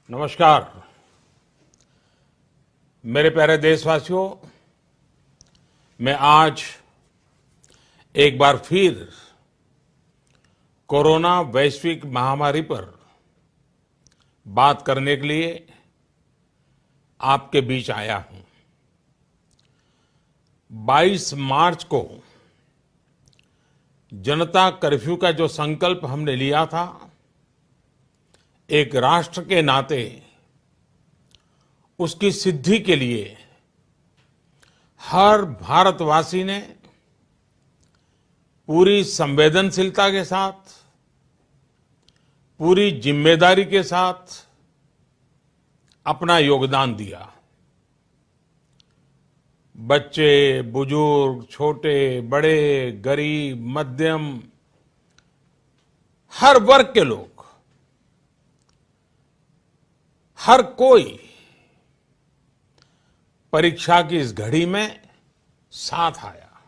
नमस्कार मेरे प्यारे देशवासियों। मैं आज एक बार फिर कोरोना वैश्विक महामारी पर बात करने के लिए आपके बीच आया हूं। 22 मार्च को जनता कर्फ्यू का जो संकल्प हमने लिया था, एक राष्ट्र के नाते उसकी सिद्धि के लिए हर भारतवासी ने पूरी संवेदनशीलता के साथ, पूरी जिम्मेदारी के साथ अपना योगदान दिया। बच्चे, बुजुर्ग, छोटे, बड़े, गरीब, मध्यम, हर वर्ग के लोग, हर कोई परीक्षा की इस घड़ी में साथ आया।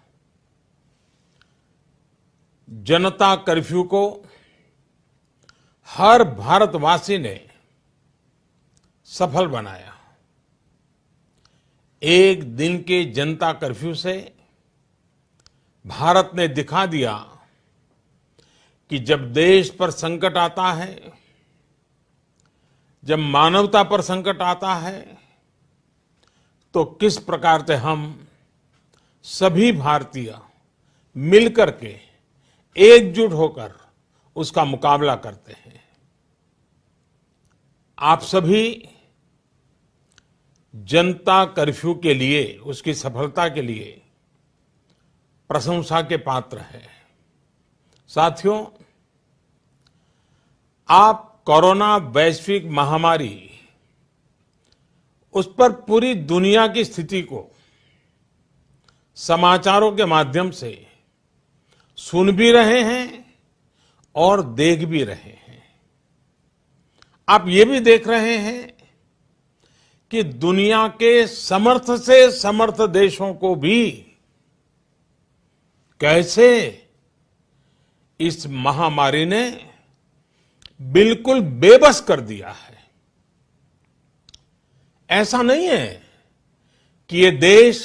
जनता कर्फ्यू को हर भारतवासी ने सफल बनाया। एक दिन के जनता कर्फ्यू से भारत ने दिखा दिया कि जब देश पर संकट आता है, जब मानवता पर संकट आता है, तो किस प्रकार से हम सभी भारतीय मिलकर के एकजुट होकर उसका मुकाबला करते हैं। आप सभी जनता कर्फ्यू के लिए, उसकी सफलता के लिए प्रशंसा के पात्र हैं। साथियों, आप कोरोना वैश्विक महामारी, उस पर पूरी दुनिया की स्थिति को समाचारों के माध्यम से सुन भी रहे हैं और देख भी रहे हैं। आप ये भी देख रहे हैं कि दुनिया के समर्थ से समर्थ देशों को भी कैसे इस महामारी ने बिल्कुल बेबस कर दिया है। ऐसा नहीं है कि ये देश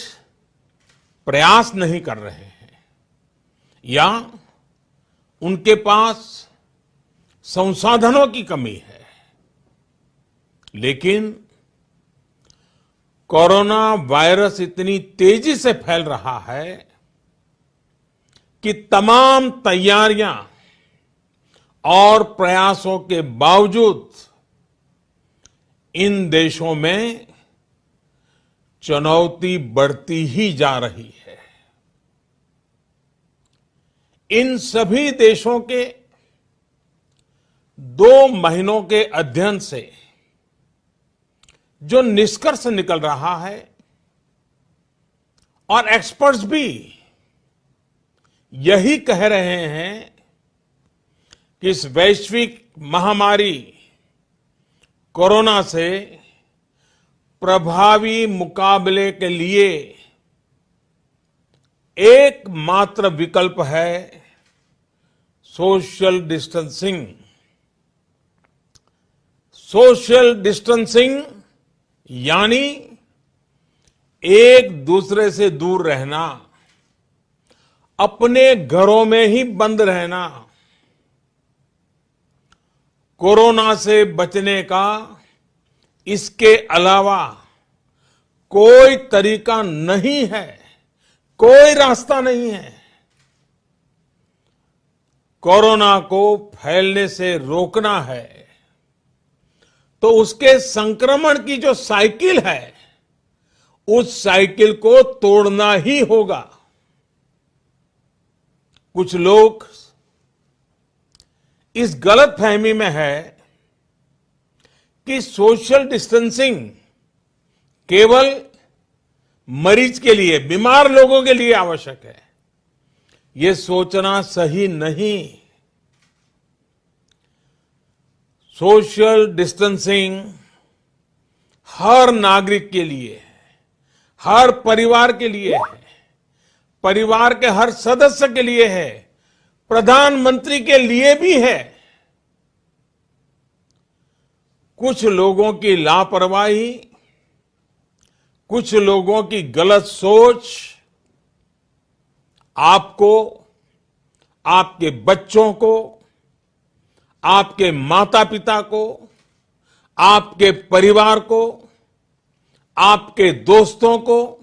प्रयास नहीं कर रहे हैं या उनके पास संसाधनों की कमी है, लेकिन कोरोना वायरस इतनी तेजी से फैल रहा है कि तमाम तैयारियां और प्रयासों के बावजूद इन देशों में चुनौती बढ़ती ही जा रही है। इन सभी देशों के 2 महीनों के अध्ययन से जो निष्कर्ष निकल रहा है, और एक्सपर्ट्स भी यही कह रहे हैं कि इस वैश्विक महामारी कोरोना से प्रभावी मुकाबले के लिए एकमात्र विकल्प है सोशल डिस्टेंसिंग। सोशल डिस्टेंसिंग यानी एक दूसरे से दूर रहना, अपने घरों में ही बंद रहना। कोरोना से बचने का इसके अलावा कोई तरीका नहीं है, कोई रास्ता नहीं है। कोरोना को फैलने से रोकना है तो उसके संक्रमण की जो साइकिल है, उस साइकिल को तोड़ना ही होगा। कुछ लोग इस गलतफहमी में है कि सोशल डिस्टेंसिंग केवल मरीज के लिए, बीमार लोगों के लिए आवश्यक है। ये सोचना सही नहीं। सोशल डिस्टेंसिंग हर नागरिक के लिए है, हर परिवार के लिए है, परिवार के हर सदस्य के लिए है, प्रधानमंत्री के लिए भी है। कुछ लोगों की लापरवाही, कुछ लोगों की गलत सोच आपको, आपके बच्चों को, आपके माता पिता को, आपके परिवार को, आपके दोस्तों को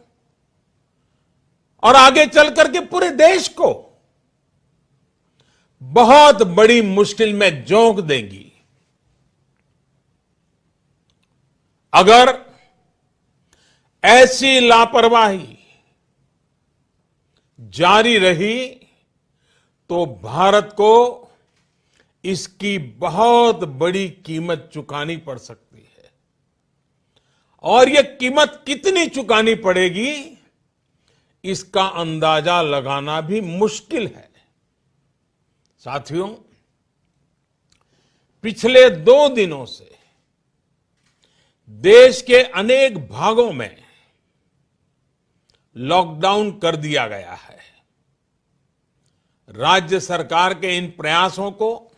और आगे चलकर के पूरे देश को बहुत बड़ी मुश्किल में झोंक देंगी। अगर ऐसी लापरवाही जारी रही तो भारत को इसकी बहुत बड़ी कीमत चुकानी पड़ सकती है। और यह कीमत कितनी चुकानी पड़ेगी, इसका अंदाजा लगाना भी मुश्किल है। साथियों, पिछले 2 दिनों से देश के अनेक भागों में लॉकडाउन कर दिया गया है। राज्य सरकार के इन प्रयासों को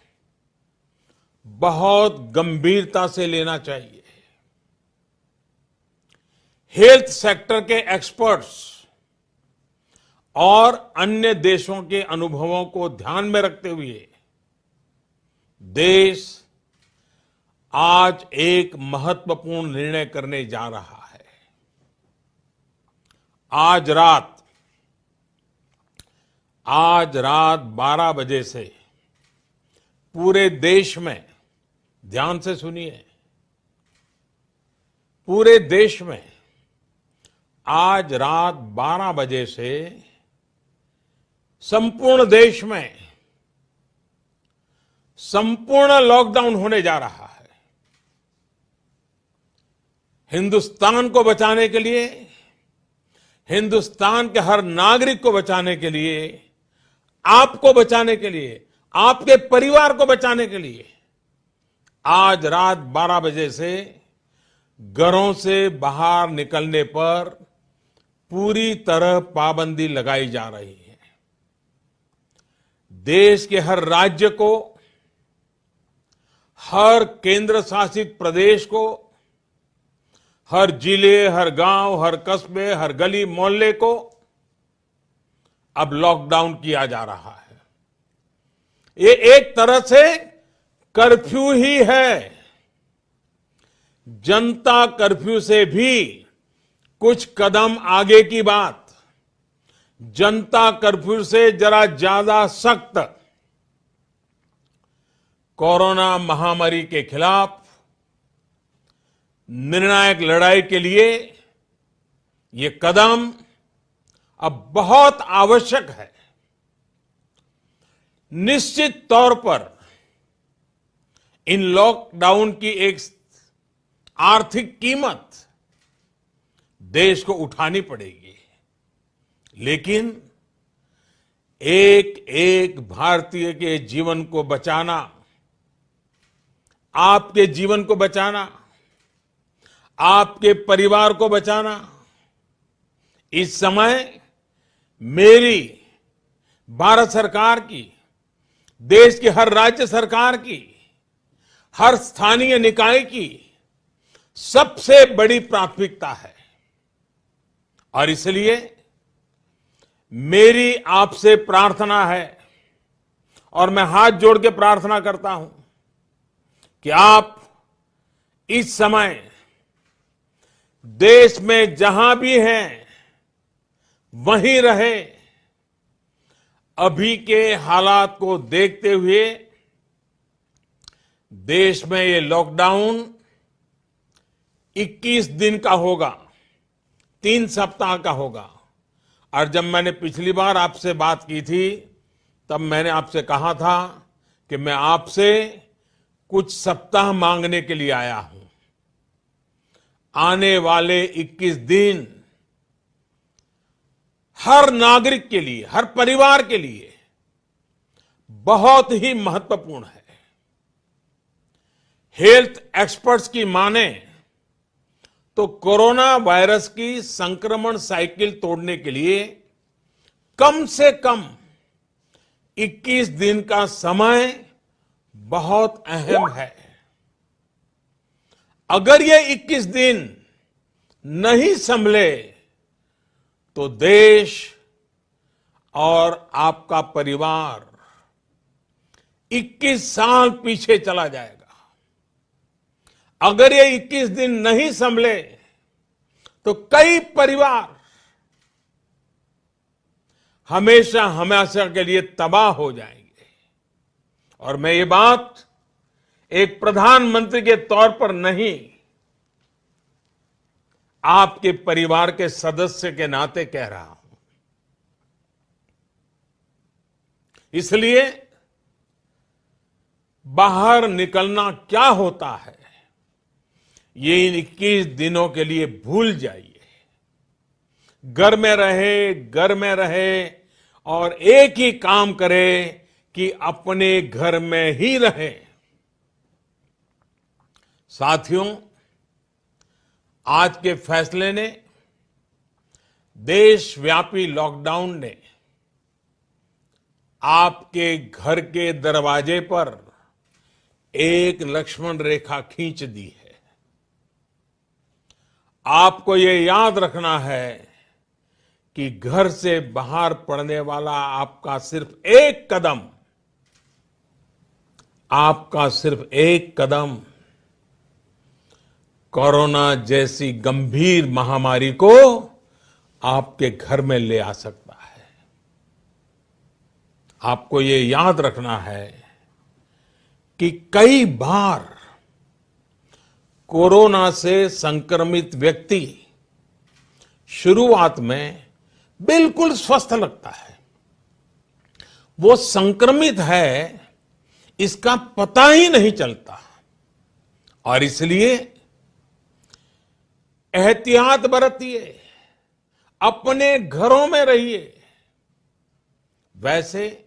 बहुत गंभीरता से लेना चाहिए। हेल्थ सेक्टर के एक्सपर्ट्स और अन्य देशों के अनुभवों को ध्यान में रखते हुए देश आज एक महत्वपूर्ण निर्णय करने जा रहा है। आज रात 12 बजे से पूरे देश में, ध्यान से सुनिए, पूरे देश में आज रात 12 बजे से संपूर्ण देश में संपूर्ण लॉकडाउन होने जा रहा है। हिंदुस्तान को बचाने के लिए, हिंदुस्तान के हर नागरिक को बचाने के लिए, आपको बचाने के लिए, आपके परिवार को बचाने के लिए आज रात 12 बजे से घरों से बाहर निकलने पर पूरी तरह पाबंदी लगाई जा रही है। देश के हर राज्य को, हर केंद्र शासित प्रदेश को, हर जिले, हर गांव, हर कस्बे, हर गली मोहल्ले को अब लॉकडाउन किया जा रहा है। ये एक तरह से कर्फ्यू ही है। जनता कर्फ्यू से भी कुछ कदम आगे की बात। जनता कर्फ्यू से जरा ज्यादा सख्त। कोरोना महामारी के खिलाफ निर्णायक लड़ाई के लिए ये कदम अब बहुत आवश्यक है। निश्चित तौर पर इन लॉकडाउन की एक आर्थिक कीमत देश को उठानी पड़ेगी, लेकिन एक एक भारतीय के जीवन को बचाना, आपके जीवन को बचाना, आपके परिवार को बचाना, इस समय मेरी, भारत सरकार की, देश की हर राज्य सरकार की, हर स्थानीय निकाय की सबसे बड़ी प्राथमिकता है। और इसलिए मेरी आपसे प्रार्थना है और मैं हाथ जोड़ के प्रार्थना करता हूं कि आप इस समय देश में जहां भी हैं वहीं रहे। अभी के हालात को देखते हुए देश में ये लॉकडाउन 21 दिन का होगा, 3 सप्ताह का होगा। और जब मैंने पिछली बार आपसे बात की थी तब मैंने आपसे कहा था कि मैं आपसे कुछ सप्ताह मांगने के लिए आया हूं। आने वाले 21 दिन हर नागरिक के लिए, हर परिवार के लिए बहुत ही महत्वपूर्ण है। हेल्थ एक्सपर्ट्स की माने तो कोरोना वायरस की संक्रमण साइकिल तोड़ने के लिए कम से कम 21 दिन का समय बहुत अहम है। अगर ये 21 दिन नहीं संभले तो देश और आपका परिवार 21 साल पीछे चला जाएगा। अगर ये 21 दिन नहीं संभले तो कई परिवार हमेशा हमेशा के लिए तबाह हो जाएंगे। और मैं ये बात एक प्रधानमंत्री के तौर पर नहीं, आपके परिवार के सदस्य के नाते कह रहा हूं। इसलिए बाहर निकलना क्या होता है ये इन 21 दिनों के लिए भूल जाइए। घर में रहे और एक ही काम करे कि अपने घर में ही रहे। साथियों, आज के फैसले ने, देशव्यापी लॉकडाउन ने आपके घर के दरवाजे पर एक लक्ष्मण रेखा खींच दी है। आपको ये याद रखना है कि घर से बाहर पड़ने वाला आपका सिर्फ एक कदम कोरोना जैसी गंभीर महामारी को आपके घर में ले आ सकता है। आपको ये याद रखना है कि कई बार कोरोना से संक्रमित व्यक्ति शुरुआत में बिल्कुल स्वस्थ लगता है, वो संक्रमित है इसका पता ही नहीं चलता, और इसलिए एहतियात बरतिए, अपने घरों में रहिए। वैसे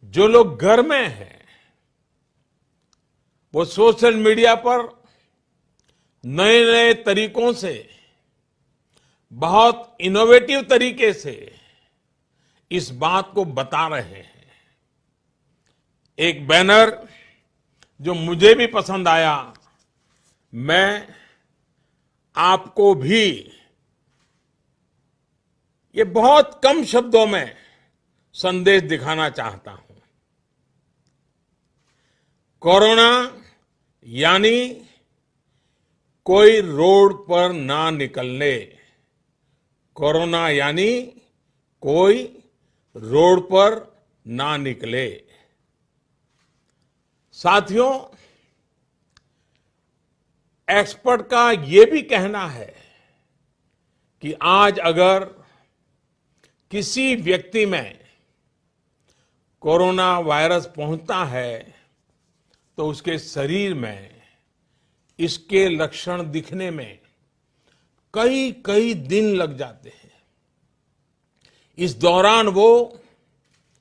जो लोग घर में हैं वो सोशल मीडिया पर नए नए तरीकों से, बहुत इनोवेटिव तरीके से इस बात को बता रहे हैं। एक बैनर जो मुझे भी पसंद आया, मैं आपको भी ये बहुत कम शब्दों में संदेश दिखाना चाहता हूं। कोरोना यानी कोई रोड पर ना निकलने। कोरोना यानी कोई रोड पर ना निकले। साथियों, एक्सपर्ट का ये भी कहना है कि आज अगर किसी व्यक्ति में कोरोना वायरस पहुंचता है तो उसके शरीर में इसके लक्षण दिखने में कई कई दिन लग जाते हैं। इस दौरान वो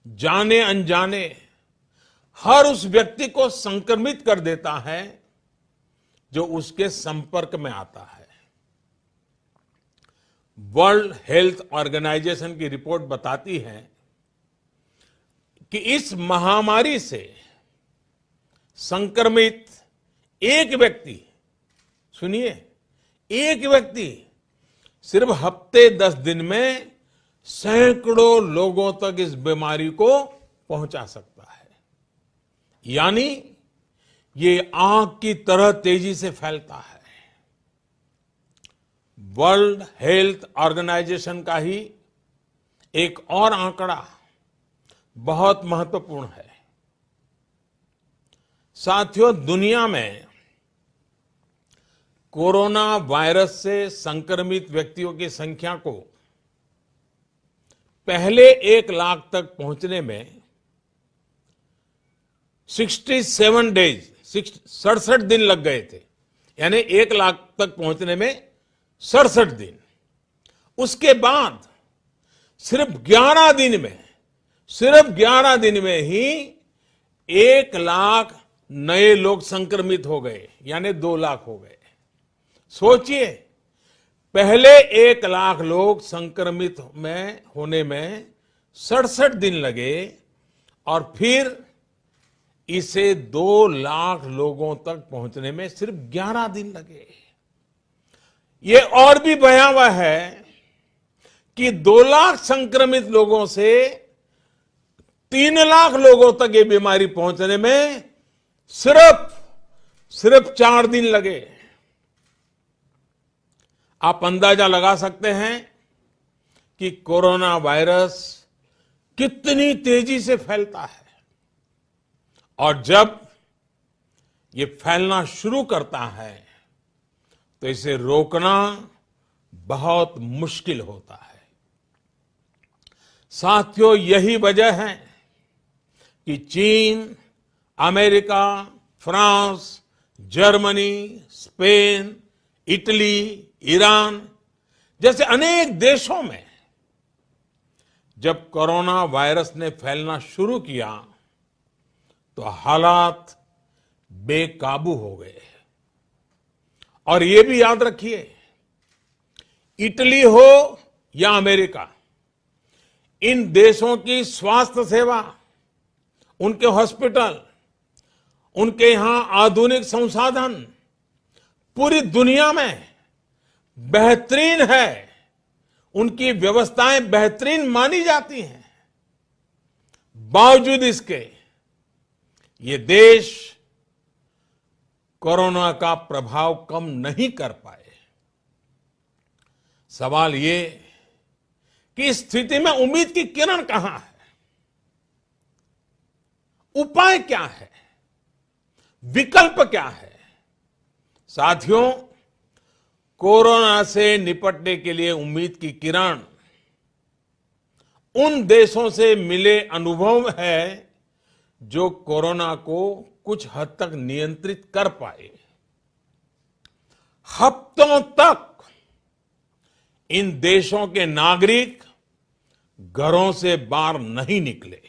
जाने अनजाने हर उस व्यक्ति को संक्रमित कर देता है जो उसके संपर्क में आता है। वर्ल्ड हेल्थ ऑर्गेनाइजेशन की रिपोर्ट बताती है कि इस महामारी से संक्रमित एक व्यक्ति, सुनिए, एक व्यक्ति सिर्फ हफ्ते 10 दिन में सैकड़ों लोगों तक इस बीमारी को पहुंचा सकता है। यानी ये आग की तरह तेजी से फैलता है। वर्ल्ड हेल्थ ऑर्गेनाइजेशन का ही एक और आंकड़ा बहुत महत्वपूर्ण है। साथियों, दुनिया में कोरोना वायरस से संक्रमित व्यक्तियों की संख्या को पहले 1 लाख तक पहुंचने में 67 डेज, 67 दिन लग गए थे। यानी 1 लाख तक पहुंचने में 67 दिन। उसके बाद सिर्फ 11 दिन में ही 1 लाख नए लोग संक्रमित हो गए, यानी 2 लाख हो गए। सोचिए, पहले 1 लाख लोग संक्रमित में होने में 67 दिन लगे और फिर इसे 2 लाख लोगों तक पहुंचने में सिर्फ 11 दिन लगे। ये और भी भयावह है कि 2 लाख संक्रमित लोगों से 3 लाख लोगों तक ये बीमारी पहुंचने में सिर्फ 4 दिन लगे। आप अंदाजा लगा सकते हैं कि कोरोना वायरस कितनी तेजी से फैलता है और जब ये फैलना शुरू करता है तो इसे रोकना बहुत मुश्किल होता है। साथियों, यही वजह है कि चीन, America, France, Germany, Spain, Italy, Iran जैसे अनेक देशों में जब कोरोना वायरस ने फैलना शुरू किया तो हालात बेकाबू हो गए। और ये भी याद रखिए, इटली हो या अमेरिका, इन देशों की स्वास्थ्य सेवा, उनके हॉस्पिटल, उनके यहां आधुनिक संसाधन पूरी दुनिया में बेहतरीन है। उनकी व्यवस्थाएं बेहतरीन मानी जाती हैं। बावजूद इसके ये देश कोरोना का प्रभाव कम नहीं कर पाए। सवाल ये कि इस स्थिति में उम्मीद की किरण कहां है? उपाय क्या है? विकल्प क्या है? साथियों, कोरोना से निपटने के लिए उम्मीद की किरण उन देशों से मिले अनुभव है जो कोरोना को कुछ हद तक नियंत्रित कर पाए। हफ्तों तक इन देशों के नागरिक घरों से बाहर नहीं निकले।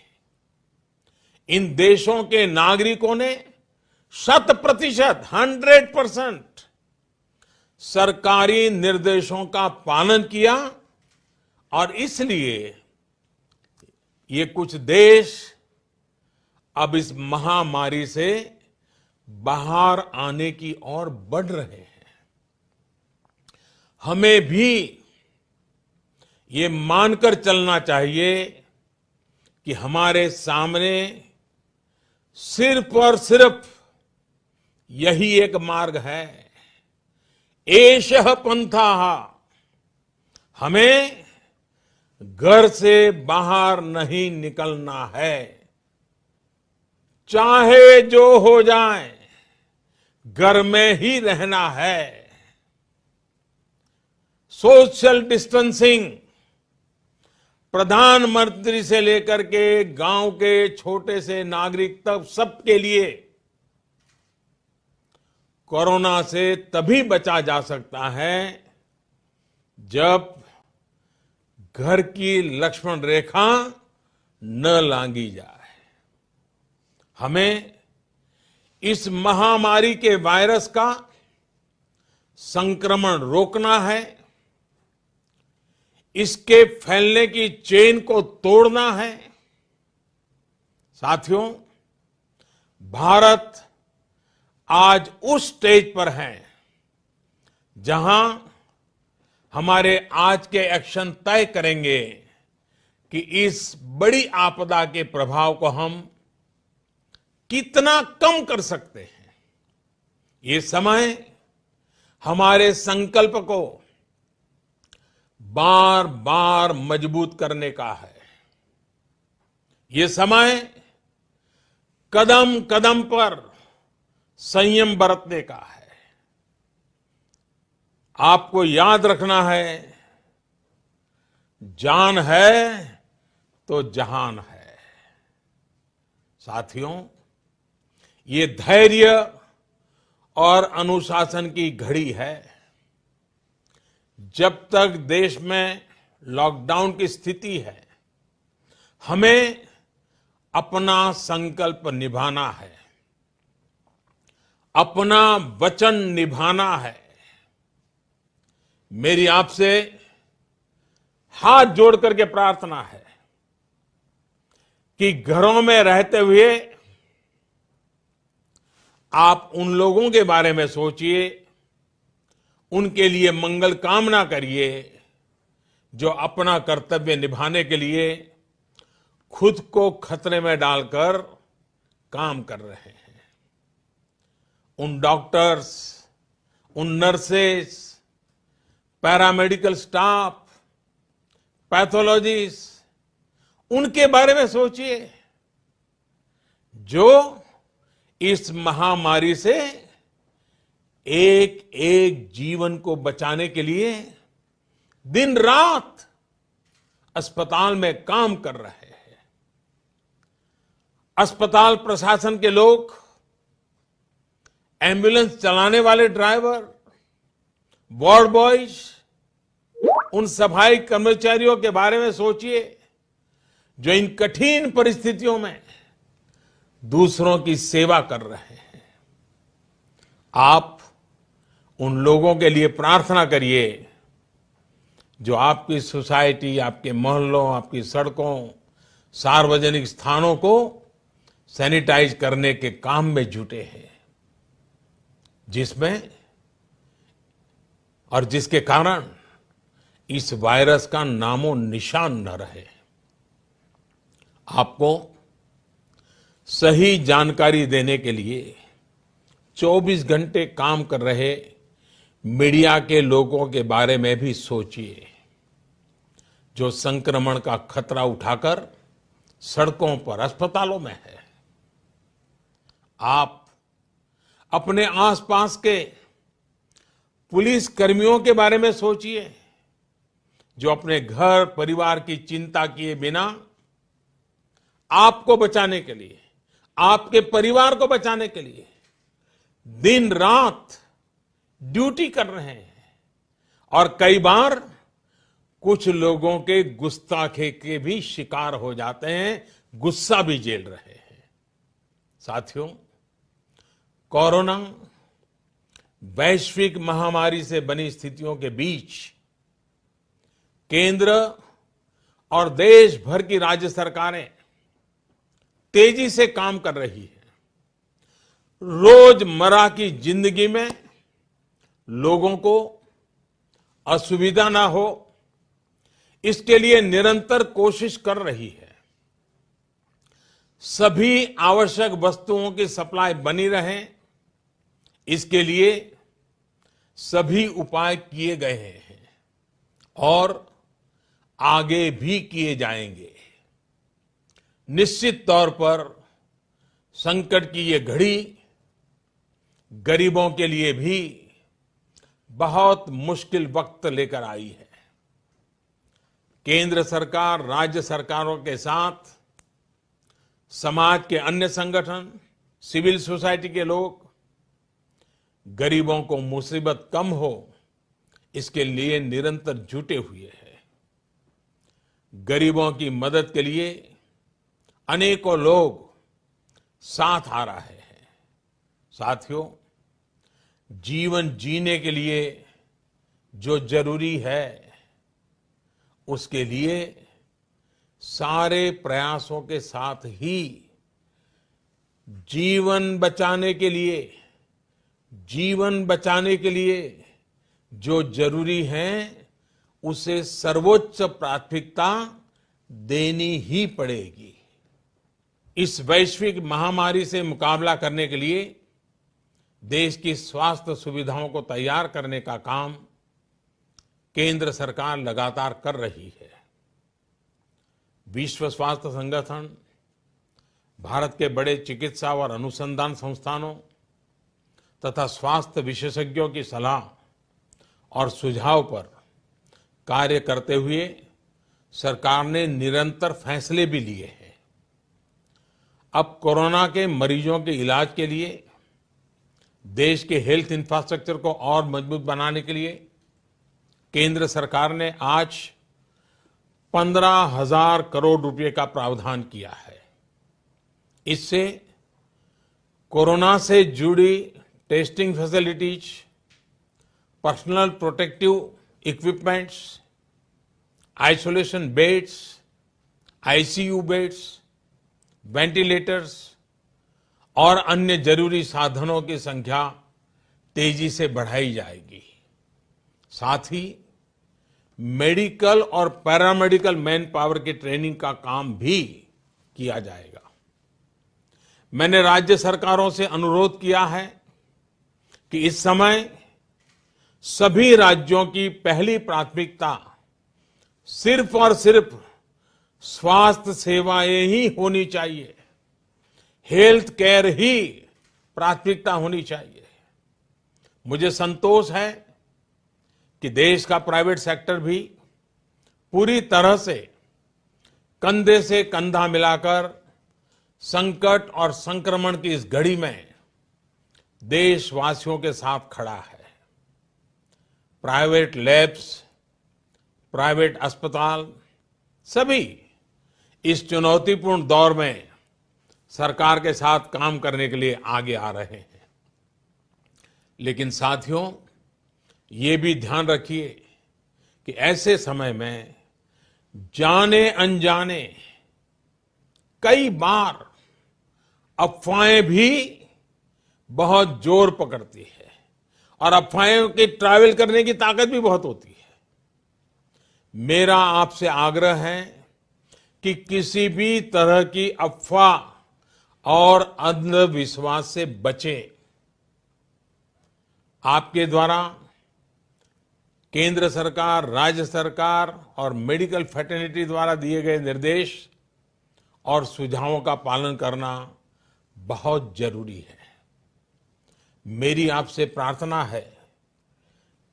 इन देशों के नागरिकों ने 100% सरकारी निर्देशों का पालन किया और इसलिए ये कुछ देश अब इस महामारी से बाहर आने की ओर बढ़ रहे हैं। हमें भी ये मानकर चलना चाहिए कि हमारे सामने सिर्फ और सिर्फ यही एक मार्ग है, एषः पंथः। हमें घर से बाहर नहीं निकलना है, चाहे जो हो जाए घर में ही रहना है। सोशल डिस्टेंसिंग प्रधानमंत्री से लेकर के गांव के छोटे से नागरिक तक सबके लिए कोरोना से तभी बचा जा सकता है जब घर की लक्ष्मण रेखा न लांघी जाए। हमें इस महामारी के वायरस का संक्रमण रोकना है, इसके फैलने की चेन को तोड़ना है। साथियों, भारत आज उस स्टेज पर है जहां हमारे आज के एक्शन तय करेंगे कि इस बड़ी आपदा के प्रभाव को हम कितना कम कर सकते हैं। ये समय हमारे संकल्प को बार बार मजबूत करने का है। ये समय कदम कदम पर संयम बरतने का है। आपको याद रखना है, जान है तो जहान है। साथियों, ये धैर्य और अनुशासन की घड़ी है। जब तक देश में लॉकडाउन की स्थिति है, हमें अपना संकल्प निभाना है, अपना वचन निभाना है। मेरी आपसे हाथ जोड़ करके प्रार्थना है कि घरों में रहते हुए आप उन लोगों के बारे में सोचिए, उनके लिए मंगल कामना करिए जो अपना कर्तव्य निभाने के लिए खुद को खतरे में डालकर काम कर रहे हैं। उन डॉक्टर्स, उन नर्सेस, पैरामेडिकल स्टाफ, पैथोलॉजिस्ट, उनके बारे में सोचिए जो इस महामारी से एक एक जीवन को बचाने के लिए दिन रात अस्पताल में काम कर रहे हैं। अस्पताल प्रशासन के लोग, एम्बुलेंस चलाने वाले ड्राइवर, वार्ड बॉयज, उन सफाई कर्मचारियों के बारे में सोचिए जो इन कठिन परिस्थितियों में दूसरों की सेवा कर रहे हैं। आप उन लोगों के लिए प्रार्थना करिए जो आपकी सोसाइटी, आपके मोहल्लों, आपकी सड़कों, सार्वजनिक स्थानों को सैनिटाइज करने के काम में जुटे हैं, जिसमें और जिसके कारण इस वायरस का नामो निशान न रहे। आपको सही जानकारी देने के लिए 24 घंटे काम कर रहे मीडिया के लोगों के बारे में भी सोचिए जो संक्रमण का खतरा उठाकर सड़कों पर, अस्पतालों में है। आप अपने आसपास के पुलिस कर्मियों के बारे में सोचिए जो अपने घर परिवार की चिंता किए बिना आपको बचाने के लिए, आपके परिवार को बचाने के लिए दिन रात ड्यूटी कर रहे हैं और कई बार कुछ लोगों के गुस्ताखी के भी शिकार हो जाते हैं, गुस्सा भी झेल रहे हैं। साथियों, कोरोना वैश्विक महामारी से बनी स्थितियों के बीच केंद्र और देश भर की राज्य सरकारें तेजी से काम कर रही है। रोजमर्रा की जिंदगी में लोगों को असुविधा ना हो, इसके लिए निरंतर कोशिश कर रही है। सभी आवश्यक वस्तुओं की सप्लाई बनी रहे, इसके लिए सभी उपाय किए गए हैं और आगे भी किए जाएंगे। निश्चित तौर पर संकट की ये घड़ी गरीबों के लिए भी बहुत मुश्किल वक्त लेकर आई है। केंद्र सरकार, राज्य सरकारों के साथ समाज के अन्य संगठन, सिविल सोसाइटी के लोग गरीबों को मुसीबत कम हो, इसके लिए निरंतर जुटे हुए हैं। गरीबों की मदद के लिए अनेकों लोग साथ आ रहे हैं। साथियों, जीवन जीने के लिए जो जरूरी है, उसके लिए सारे प्रयासों के साथ ही जीवन बचाने के लिए जो जरूरी है उसे सर्वोच्च प्राथमिकता देनी ही पड़ेगी। इस वैश्विक महामारी से मुकाबला करने के लिए देश की स्वास्थ्य सुविधाओं को तैयार करने का काम केंद्र सरकार लगातार कर रही है। विश्व स्वास्थ्य संगठन, भारत के बड़े चिकित्सा और अनुसंधान संस्थानों तथा स्वास्थ्य विशेषज्ञों की सलाह और सुझाव पर कार्य करते हुए सरकार ने निरंतर फैसले भी लिए हैं। अब कोरोना के मरीजों के इलाज के लिए देश के हेल्थ इंफ्रास्ट्रक्चर को और मजबूत बनाने के लिए केंद्र सरकार ने आज 15,000 करोड़ रुपए का प्रावधान किया है। इससे कोरोना से जुड़ी testing facilities, personal protective equipments, isolation beds, ICU beds, ventilators और अन्य जरूरी साधनों की संख्या तेजी से बढ़ाई जाएगी। साथ ही मेडिकल और पैरामेडिकल मैन पावर की ट्रेनिंग का काम भी किया जाएगा। मैंने राज्य सरकारों से अनुरोध किया है कि इस समय सभी राज्यों की पहली प्राथमिकता सिर्फ और सिर्फ स्वास्थ्य सेवाएं ही होनी चाहिए, हेल्थ केयर ही प्राथमिकता होनी चाहिए। मुझे संतोष है कि देश का प्राइवेट सेक्टर भी पूरी तरह से कंधा मिलाकर संकट और संक्रमण की इस घड़ी में देशवासियों के साथ खड़ा है। प्राइवेट लैब्स, प्राइवेट अस्पताल सभी इस चुनौतीपूर्ण दौर में सरकार के साथ काम करने के लिए आगे आ रहे हैं। लेकिन साथियों, ये भी ध्यान रखिए कि ऐसे समय में जाने अनजाने कई बार अफवाहें भी बहुत जोर पकड़ती है और अफवाहों की ट्रैवल करने की ताकत भी बहुत होती है। मेरा आपसे आग्रह है कि किसी भी तरह की अफवाह और अंधविश्वास से बचें। आपके द्वारा केंद्र सरकार, राज्य सरकार और मेडिकल फ्रेटर्निटी द्वारा दिए गए निर्देश और सुझावों का पालन करना बहुत जरूरी है। मेरी आपसे प्रार्थना है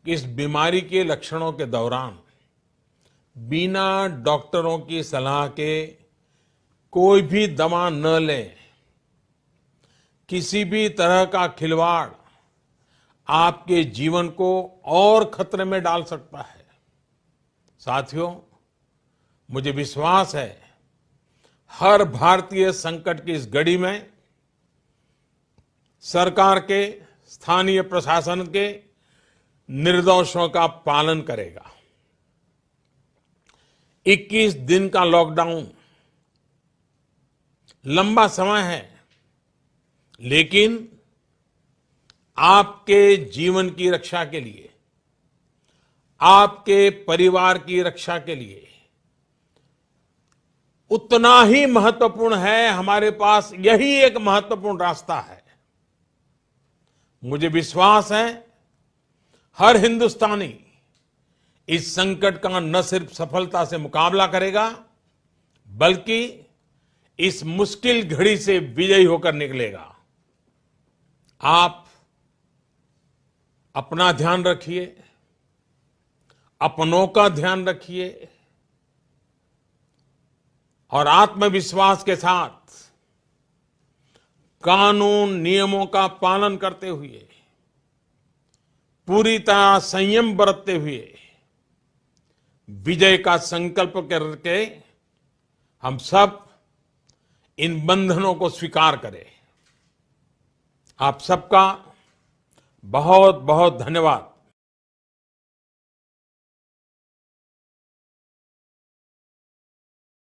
कि इस बीमारी के लक्षणों के दौरान बिना डॉक्टरों की सलाह के कोई भी दवा न लें। किसी भी तरह का खिलवाड़ आपके जीवन को और खतरे में डाल सकता है। साथियों, मुझे विश्वास है हर भारतीय संकट की इस घड़ी में सरकार के, स्थानीय प्रशासन के निर्देशों का पालन करेगा। 21 दिन का लॉकडाउन लंबा समय है, लेकिन आपके जीवन की रक्षा के लिए, आपके परिवार की रक्षा के लिए उतना ही महत्वपूर्ण है। हमारे पास यही एक महत्वपूर्ण रास्ता है। मुझे विश्वास है हर हिंदुस्तानी इस संकट का न सिर्फ सफलता से मुकाबला करेगा, बल्कि इस मुश्किल घड़ी से विजयी होकर निकलेगा। आप अपना ध्यान रखिए, अपनों का ध्यान रखिए और आत्मविश्वास के साथ कानून नियमों का पालन करते हुए, पूरी तरह संयम बरतते हुए विजय का संकल्प करके हम सब इन बंधनों को स्वीकार करें। आप सबका बहुत बहुत धन्यवाद।